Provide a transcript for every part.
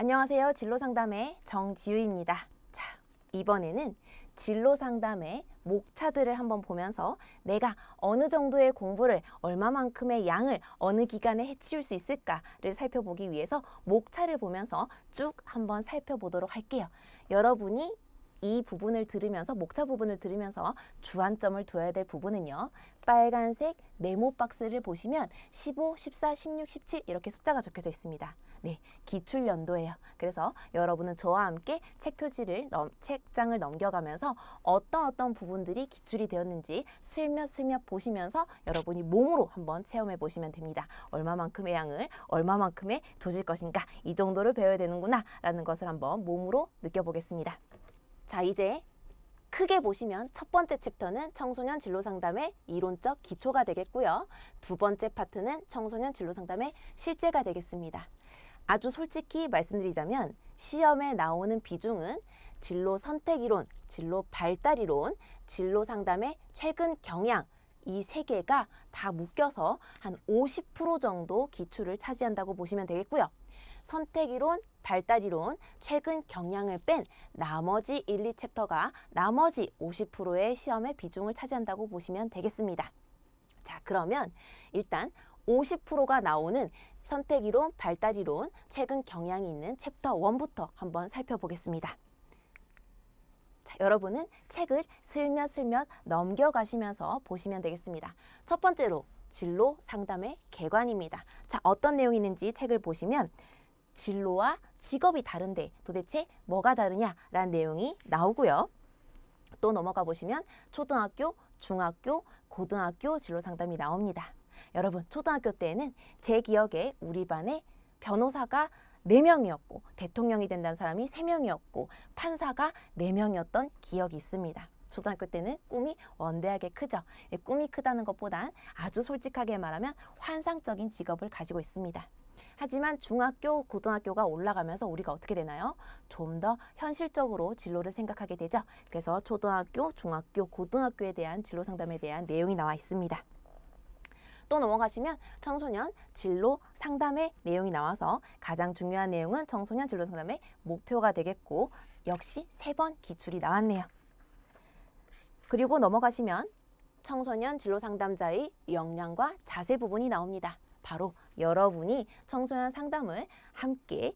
안녕하세요. 진로상담의 정지우입니다. 자, 이번에는 진로상담의 목차들을 한번 보면서 내가 어느 정도의 공부를 얼마만큼의 양을 어느 기간에 해치울 수 있을까를 살펴보기 위해서 목차를 보면서 쭉 한번 살펴보도록 할게요. 여러분이 이 부분을 들으면서 목차 부분을 들으면서 주안점을 둬야 될 부분은요. 빨간색 네모 박스를 보시면 15, 14, 16, 17 이렇게 숫자가 적혀져 있습니다. 네, 기출 연도예요. 그래서 여러분은 저와 함께 책장을 넘겨가면서 어떤 부분들이 기출이 되었는지 슬며슬며 보시면서 여러분이 몸으로 한번 체험해 보시면 됩니다. 얼마만큼의 양을 얼마만큼의 조질 것인가, 이 정도를 배워야 되는구나 라는 것을 한번 몸으로 느껴보겠습니다. 자, 이제 크게 보시면 첫 번째 챕터는 청소년 진로상담의 이론적 기초가 되겠고요. 두 번째 파트는 청소년 진로상담의 실제가 되겠습니다. 아주 솔직히 말씀드리자면 시험에 나오는 비중은 진로 선택이론, 진로 발달이론, 진로상담의 최근 경향, 이 세 개가 다 묶여서 한 50% 정도 기출을 차지한다고 보시면 되겠고요. 선택이론, 발달이론, 최근 경향을 뺀 나머지 1, 2챕터가 나머지 50%의 시험의 비중을 차지한다고 보시면 되겠습니다. 자, 그러면 일단 50%가 나오는 선택이론, 발달이론, 최근 경향이 있는 챕터 1부터 한번 살펴보겠습니다. 자, 여러분은 책을 슬며슬며 넘겨가시면서 보시면 되겠습니다. 첫 번째로 진로 상담의 개관입니다. 자, 어떤 내용이 있는지 책을 보시면 진로와 직업이 다른데 도대체 뭐가 다르냐라는 내용이 나오고요. 또 넘어가 보시면 초등학교, 중학교, 고등학교 진로 상담이 나옵니다. 여러분, 초등학교 때에는 제 기억에 우리 반에 변호사가 4명이었고 대통령이 된다는 사람이 3명이었고 판사가 4명이었던 기억이 있습니다. 초등학교 때는 꿈이 원대하게 크죠. 꿈이 크다는 것보단 아주 솔직하게 말하면 환상적인 직업을 가지고 있습니다. 하지만 중학교, 고등학교가 올라가면서 우리가 어떻게 되나요? 좀 더 현실적으로 진로를 생각하게 되죠. 그래서 초등학교, 중학교, 고등학교에 대한 진로 상담에 대한 내용이 나와 있습니다. 또 넘어가시면 청소년 진로 상담의 내용이 나와서 가장 중요한 내용은 청소년 진로 상담의 목표가 되겠고 역시 3번 기출이 나왔네요. 그리고 넘어가시면 청소년 진로 상담자의 역량과 자세 부분이 나옵니다. 바로 여러분이 청소년 상담을 함께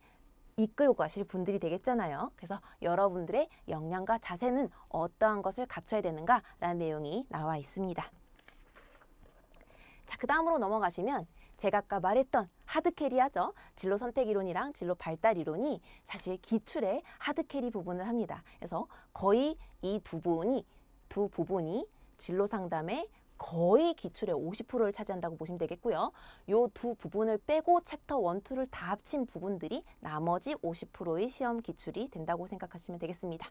이끌고 가실 분들이 되겠잖아요. 그래서 여러분들의 역량과 자세는 어떠한 것을 갖춰야 되는가라는 내용이 나와 있습니다. 자, 그 다음으로 넘어가시면 제가 아까 말했던 하드캐리하죠. 진로 선택 이론이랑 진로 발달 이론이 사실 기출의 하드캐리 부분을 합니다. 그래서 거의 이 두 부분이 진로 상담의 거의 기출의 50%를 차지한다고 보시면 되겠고요. 이 두 부분을 빼고 챕터 1, 2를 다 합친 부분들이 나머지 50%의 시험 기출이 된다고 생각하시면 되겠습니다.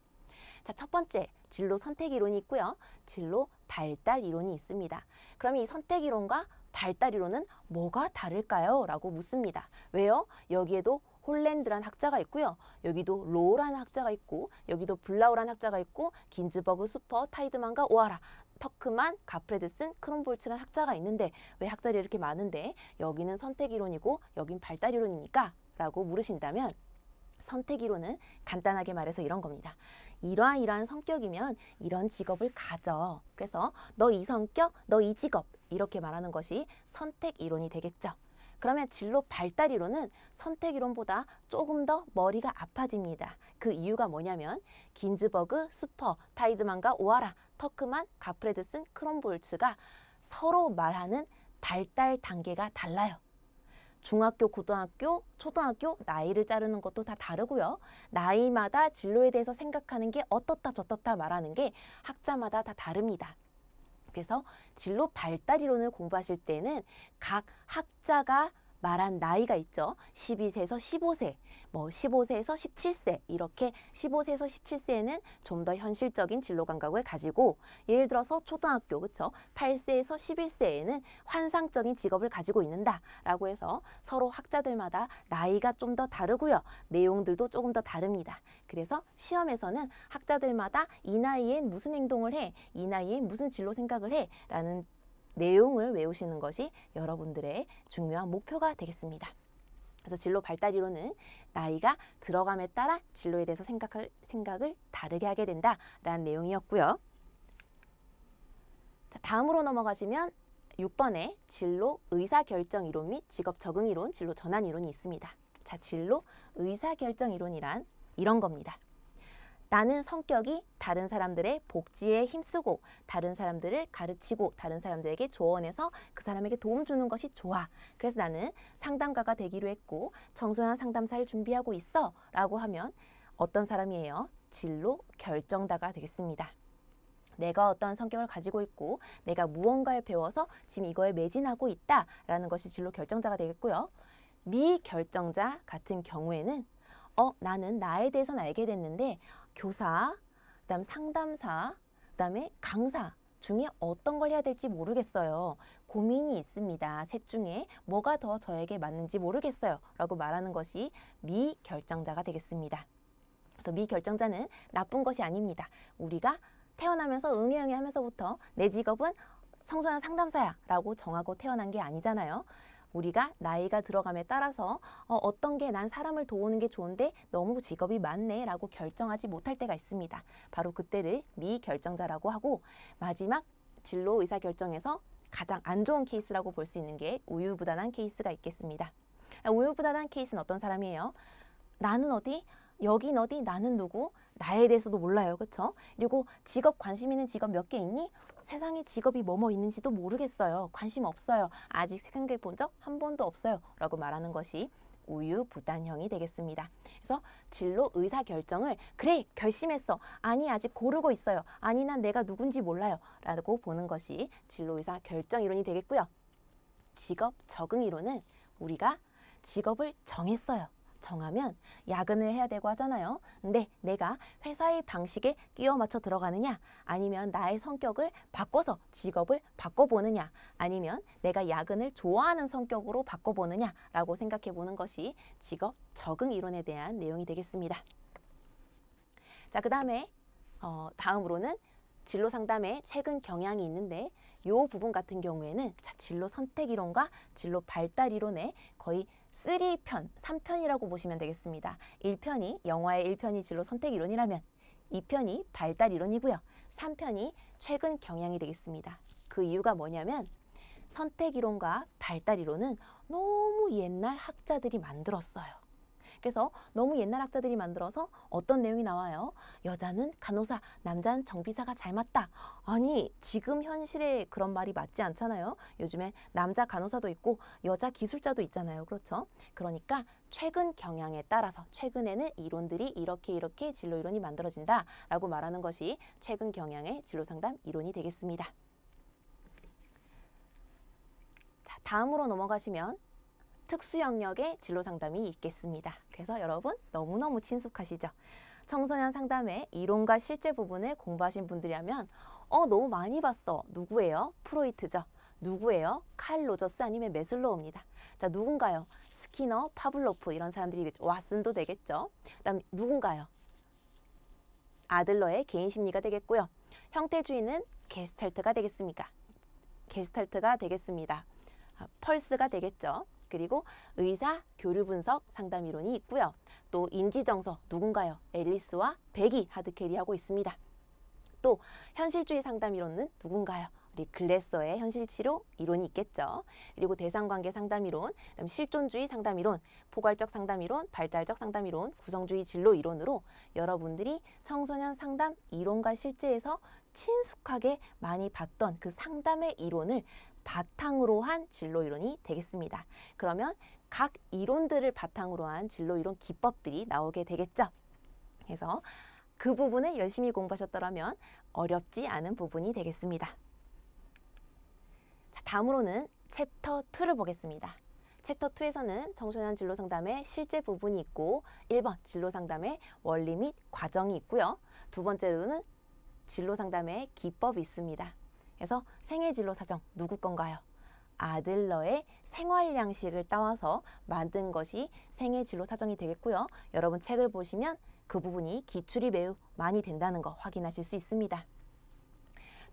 자, 첫 번째 진로 선택 이론이 있고요. 진로 발달 이론이 있습니다. 그럼 이 선택 이론과 발달 이론은 뭐가 다를까요? 라고 묻습니다. 왜요? 여기에도 홀랜드란 학자가 있고요. 여기도 로우라는 학자가 있고 여기도 블라우라는 학자가 있고 긴즈버그, 수퍼, 타이드만과 오하라, 터크만, 가프레드슨, 크롬볼츠라는 학자가 있는데 왜 학자들이 이렇게 많은데 여기는 선택 이론이고 여긴 발달 이론입니까? 라고 물으신다면 선택 이론은 간단하게 말해서 이런 겁니다. 이러한 성격이면 이런 직업을 가져. 그래서 너 이 성격, 너 이 직업 이렇게 말하는 것이 선택 이론이 되겠죠. 그러면 진로 발달 이론은 선택 이론보다 조금 더 머리가 아파집니다. 그 이유가 뭐냐면 긴즈버그, 수퍼, 타이드만과 오하라, 터크만, 가프레드슨, 크롬볼츠가 서로 말하는 발달 단계가 달라요. 중학교, 고등학교, 초등학교 나이를 자르는 것도 다 다르고요. 나이마다 진로에 대해서 생각하는 게 어떻다 저떻다 말하는 게 학자마다 다 다릅니다. 그래서 진로 발달 이론을 공부하실 때는 각 학자가 말한 나이가 있죠. 12세에서 15세, 15세에서 17세 이렇게 15세에서 17세에는 좀 더 현실적인 진로 감각을 가지고 예를 들어서 초등학교, 그쵸? 8세에서 11세에는 환상적인 직업을 가지고 있는다라고 해서 서로 학자들마다 나이가 좀 더 다르고요. 내용들도 조금 더 다릅니다. 그래서 시험에서는 학자들마다 이 나이엔 무슨 행동을 해, 이 나이엔 무슨 진로 생각을 해 라는 내용을 외우시는 것이 여러분들의 중요한 목표가 되겠습니다. 그래서 진로 발달 이론은 나이가 들어감에 따라 진로에 대해서 생각을 다르게 하게 된다라는 내용이었고요. 자, 다음으로 넘어가시면 6번에 진로 의사결정 이론 및 직업 적응 이론, 진로 전환 이론이 있습니다. 자, 진로 의사결정 이론이란 이런 겁니다. 나는 성격이 다른 사람들의 복지에 힘쓰고 다른 사람들을 가르치고 다른 사람들에게 조언해서 그 사람에게 도움 주는 것이 좋아. 그래서 나는 상담가가 되기로 했고 청소년 상담사를 준비하고 있어 라고 하면 어떤 사람이에요? 진로 결정자가 되겠습니다. 내가 어떤 성격을 가지고 있고 내가 무언가를 배워서 지금 이거에 매진하고 있다라는 것이 진로 결정자가 되겠고요. 미결정자 같은 경우에는 나는 나에 대해서는 알게 됐는데 교사, 그다음 상담사, 그다음에 강사 중에 어떤 걸 해야 될지 모르겠어요. 고민이 있습니다. 셋 중에 뭐가 더 저에게 맞는지 모르겠어요. 라고 말하는 것이 미결정자가 되겠습니다. 그래서 미결정자는 나쁜 것이 아닙니다. 우리가 태어나면서 응애 하면서부터 내 직업은 청소년 상담사야 라고 정하고 태어난 게 아니잖아요. 우리가 나이가 들어감에 따라서 어떤 게 난 사람을 도우는 게 좋은데 너무 직업이 많네 라고 결정하지 못할 때가 있습니다. 바로 그때를 미결정자라고 하고 마지막 진로 의사결정에서 가장 안 좋은 케이스라고 볼 수 있는 게 우유부단한 케이스가 있겠습니다. 우유부단한 케이스는 어떤 사람이에요? 나는 어디? 여긴 어디? 나는 누구? 나에 대해서도 몰라요. 그렇죠? 그리고 직업 관심 있는 직업 몇 개 있니? 세상에 직업이 뭐뭐 있는지도 모르겠어요. 관심 없어요. 아직 생각해 본 적 한 번도 없어요. 라고 말하는 것이 우유부단형이 되겠습니다. 그래서 진로 의사결정을 그래 결심했어. 아니 아직 고르고 있어요. 아니 난 내가 누군지 몰라요. 라고 보는 것이 진로 의사결정 이론이 되겠고요. 직업 적응 이론은 우리가 직업을 정했어요. 정하면 야근을 해야 되고 하잖아요. 근데 내가 회사의 방식에 끼워 맞춰 들어가느냐 아니면 나의 성격을 바꿔서 직업을 바꿔보느냐 아니면 내가 야근을 좋아하는 성격으로 바꿔보느냐 라고 생각해 보는 것이 직업 적응 이론에 대한 내용이 되겠습니다. 자, 그 다음에 다음으로는 진로 상담에 최근 경향이 있는데 이 부분 같은 경우에는 자, 진로 선택 이론과 진로 발달 이론의 거의 3편, 3편이라고 보시면 되겠습니다. 1편이 영화의 1편이 진로 선택 이론이라면 2편이 발달 이론이고요. 3편이 최근 경향이 되겠습니다. 그 이유가 뭐냐면 선택 이론과 발달 이론은 너무 옛날 학자들이 만들었어요. 그래서 너무 옛날 학자들이 만들어서 어떤 내용이 나와요? 여자는 간호사, 남자는 정비사가 잘 맞다. 아니, 지금 현실에 그런 말이 맞지 않잖아요. 요즘에 남자 간호사도 있고 여자 기술자도 있잖아요. 그렇죠? 그러니까 최근 경향에 따라서 최근에는 이론들이 이렇게 진로 이론이 만들어진다라고 말하는 것이 최근 경향의 진로 상담 이론이 되겠습니다. 자, 다음으로 넘어가시면 특수 영역의 진로 상담이 있겠습니다. 그래서 여러분 너무너무 친숙하시죠? 청소년 상담의 이론과 실제 부분을 공부하신 분들이라면 너무 많이 봤어. 누구예요? 프로이트죠. 누구예요? 칼 로저스 아니면 매슬로우입니다. 자, 누군가요? 스키너, 파블로프 이런 사람들이 왓슨도 되겠죠. 그다음 누군가요? 아들러의 개인 심리가 되겠고요. 형태주의는 게슈탈트가 되겠습니까? 게슈탈트가 되겠습니다. 펄스가 되겠죠. 그리고 의사 교류 분석 상담 이론이 있고요. 또 인지정서 누군가요? 앨리스와 벡이 하드캐리하고 있습니다. 또 현실주의 상담 이론은 누군가요? 우리 글래서의 현실치료 이론이 있겠죠. 그리고 대상관계 상담 이론, 그다음 실존주의 상담 이론, 포괄적 상담 이론, 발달적 상담 이론, 구성주의 진로 이론으로 여러분들이 청소년 상담 이론과 실제에서 친숙하게 많이 봤던 그 상담의 이론을 바탕으로 한 진로 이론이 되겠습니다. 그러면 각 이론들을 바탕으로 한 진로 이론 기법들이 나오게 되겠죠. 그래서 그 부분을 열심히 공부하셨더라면 어렵지 않은 부분이 되겠습니다. 자, 다음으로는 챕터 2를 보겠습니다. 챕터 2에서는 청소년 진로 상담의 실제 부분이 있고 1번 진로 상담의 원리 및 과정이 있고요. 두 번째로는 진로 상담의 기법이 있습니다. 그래서 생애진로 사정 누구 건가요? 아들러의 생활 양식을 따와서 만든 것이 생애진로 사정이 되겠고요. 여러분 책을 보시면 그 부분이 기출이 매우 많이 된다는 거 확인하실 수 있습니다.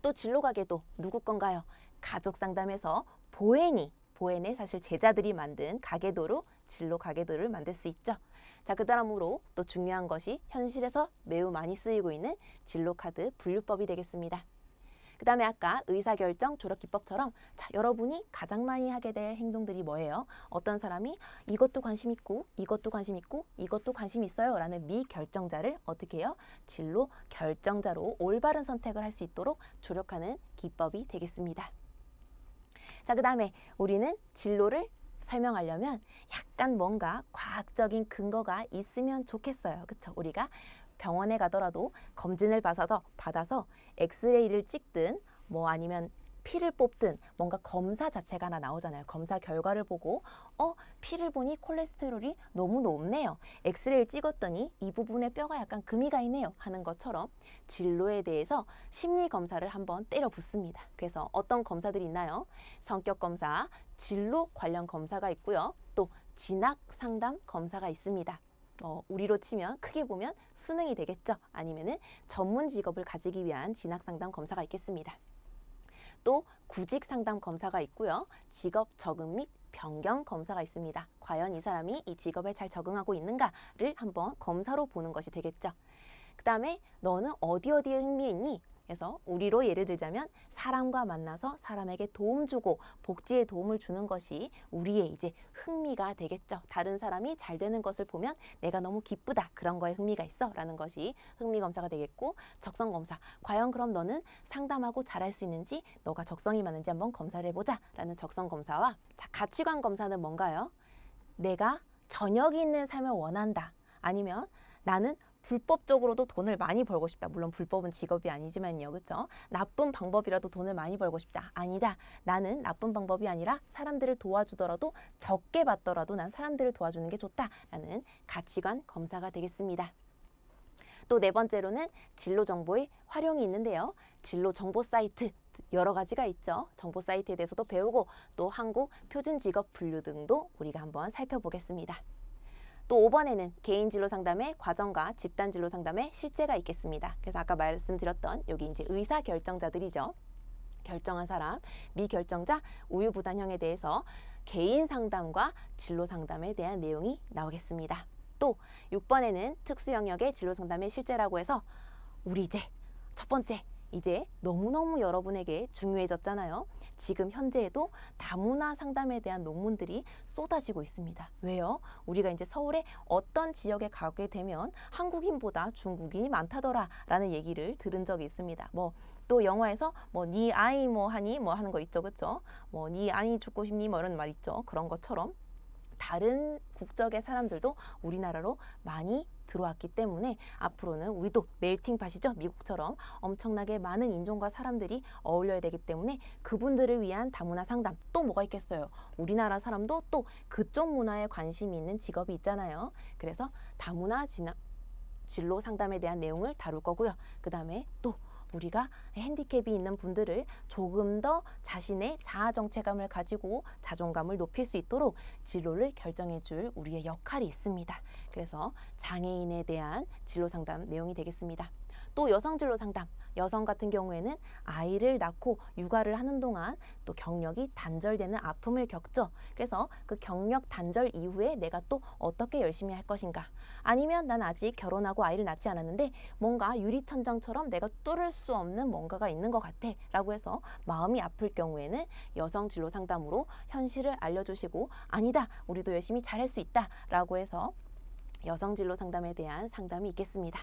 또 진로 가계도 누구 건가요? 가족 상담에서 보혜니, 보혜네 사실 제자들이 만든 가계도로 진로 가게들을 만들 수 있죠. 자, 그 다음으로 또 중요한 것이 현실에서 매우 많이 쓰이고 있는 진로카드 분류법이 되겠습니다. 그 다음에 아까 의사결정, 졸업기법처럼 자, 여러분이 가장 많이 하게 될 행동들이 뭐예요? 어떤 사람이 이것도 관심 있고 이것도 관심 있고 이것도 관심 있어요 라는 미결정자를 어떻게 해요? 진로 결정자로 올바른 선택을 할 수 있도록 조력하는 기법이 되겠습니다. 자, 그 다음에 우리는 진로를 설명하려면 약간 뭔가 과학적인 근거가 있으면 좋겠어요. 그쵸? 우리가 병원에 가더라도 검진을 받아서 엑스레이를 찍든 뭐 아니면 피를 뽑든 뭔가 검사 자체가 하나 나오잖아요. 검사 결과를 보고 피를 보니 콜레스테롤이 너무 높네요. 엑스레이를 찍었더니 이 부분에 뼈가 약간 금이 가 있네요 하는 것처럼 진로에 대해서 심리 검사를 한번 때려 붓습니다. 그래서 어떤 검사들이 있나요? 성격 검사, 진로 관련 검사가 있고요. 또 진학 상담 검사가 있습니다. 우리로 치면 크게 보면 수능이 되겠죠. 아니면은 전문 직업을 가지기 위한 진학 상담 검사가 있겠습니다. 또 구직 상담 검사가 있고요. 직업 적응 및 변경 검사가 있습니다. 과연 이 사람이 이 직업에 잘 적응하고 있는가를 한번 검사로 보는 것이 되겠죠. 그 다음에 너는 어디에 흥미 있니? 그래서 우리로 예를 들자면 사람과 만나서 사람에게 도움 주고 복지에 도움을 주는 것이 우리의 이제 흥미가 되겠죠. 다른 사람이 잘 되는 것을 보면 내가 너무 기쁘다. 그런 거에 흥미가 있어. 라는 것이 흥미 검사가 되겠고 적성 검사. 과연 그럼 너는 상담하고 잘할 수 있는지 너가 적성이 맞는지 한번 검사를 해보자. 라는 적성 검사와 자, 가치관 검사는 뭔가요? 내가 저녁이 있는 삶을 원한다. 아니면 나는 불법적으로도 돈을 많이 벌고 싶다. 물론 불법은 직업이 아니지만요. 그렇죠? 나쁜 방법이라도 돈을 많이 벌고 싶다. 아니다. 나는 나쁜 방법이 아니라 사람들을 도와주더라도 적게 받더라도 난 사람들을 도와주는 게 좋다라는 가치관 검사가 되겠습니다. 또 네 번째로는 진로 정보의 활용이 있는데요. 진로 정보 사이트 여러 가지가 있죠. 정보 사이트에 대해서도 배우고 또 한국 표준 직업 분류 등도 우리가 한번 살펴보겠습니다. 또 5번에는 개인 진로 상담의 과정과 집단 진로 상담의 실제가 있겠습니다. 그래서 아까 말씀드렸던 여기 이제 의사 결정자들이죠. 결정한 사람, 미결정자, 우유부단형에 대해서 개인 상담과 진로 상담에 대한 내용이 나오겠습니다. 또 6번에는 특수 영역의 진로 상담의 실제라고 해서 우리 이제 첫 번째 이제 너무너무 여러분에게 중요해졌잖아요. 지금 현재에도 다문화 상담에 대한 논문들이 쏟아지고 있습니다. 왜요? 우리가 이제 서울의 어떤 지역에 가게 되면 한국인보다 중국인이 많다더라 라는 얘기를 들은 적이 있습니다. 또 영화에서 네 아이 하니 하는 거 있죠. 그쵸? 네 아이 죽고 싶니 이런 말 있죠. 그런 것처럼 다른 국적의 사람들도 우리나라로 많이 들어왔기 때문에 앞으로는 우리도 멜팅팟이죠. 미국처럼 엄청나게 많은 인종과 사람들이 어울려야 되기 때문에 그분들을 위한 다문화 상담 또 뭐가 있겠어요. 우리나라 사람도 또 그쪽 문화에 관심이 있는 직업이 있잖아요. 그래서 다문화 진로 상담에 대한 내용을 다룰 거고요. 그 다음에 또 우리가 핸디캡이 있는 분들을 조금 더 자신의 자아 정체감을 가지고 자존감을 높일 수 있도록 진로를 결정해 줄 우리의 역할이 있습니다. 그래서 장애인에 대한 진로 상담 내용이 되겠습니다. 또 여성 진로 상담, 여성 같은 경우에는 아이를 낳고 육아를 하는 동안 또 경력이 단절되는 아픔을 겪죠. 그래서 그 경력 단절 이후에 내가 또 어떻게 열심히 할 것인가. 아니면 난 아직 결혼하고 아이를 낳지 않았는데 뭔가 유리천장처럼 내가 뚫을 수 없는 뭔가가 있는 것 같아 라고 해서 마음이 아플 경우에는 여성 진로 상담으로 현실을 알려주시고 아니다, 우리도 열심히 잘할 수 있다 라고 해서 여성 진로 상담에 대한 상담이 있겠습니다.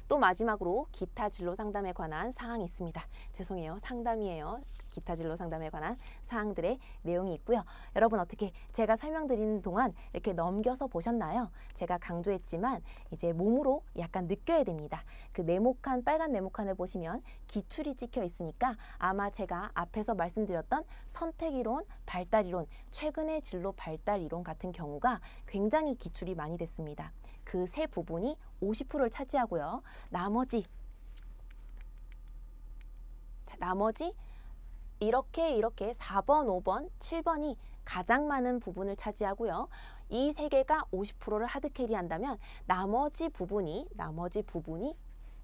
또 마지막으로 기타 진로 상담에 관한 사항이 있습니다. 죄송해요. 상담이에요. 기타 진로 상담에 관한 사항들의 내용이 있고요. 여러분 어떻게 제가 설명드리는 동안 이렇게 넘겨서 보셨나요? 제가 강조했지만 이제 몸으로 약간 느껴야 됩니다. 그 네모칸, 빨간 네모칸을 보시면 기출이 찍혀 있으니까 아마 제가 앞에서 말씀드렸던 선택이론, 발달이론, 최근의 진로 발달이론 같은 경우가 굉장히 기출이 많이 됐습니다. 그 세 부분이 50%를 차지하고요. 나머지 이렇게 4번, 5번, 7번이 가장 많은 부분을 차지하고요. 이 세 개가 50%를 하드캐리한다면 나머지 부분이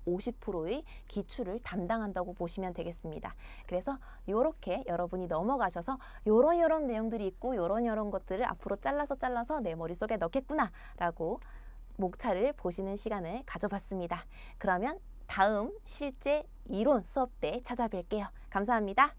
50%의 기출을 담당한다고 보시면 되겠습니다. 그래서 이렇게 여러분이 넘어가셔서 요런 내용들이 있고 요런 것들을 앞으로 잘라서 내 머릿속에 넣겠구나 라고 목차를 보시는 시간을 가져봤습니다. 그러면 다음 실제 이론 수업 때 찾아뵐게요. 감사합니다.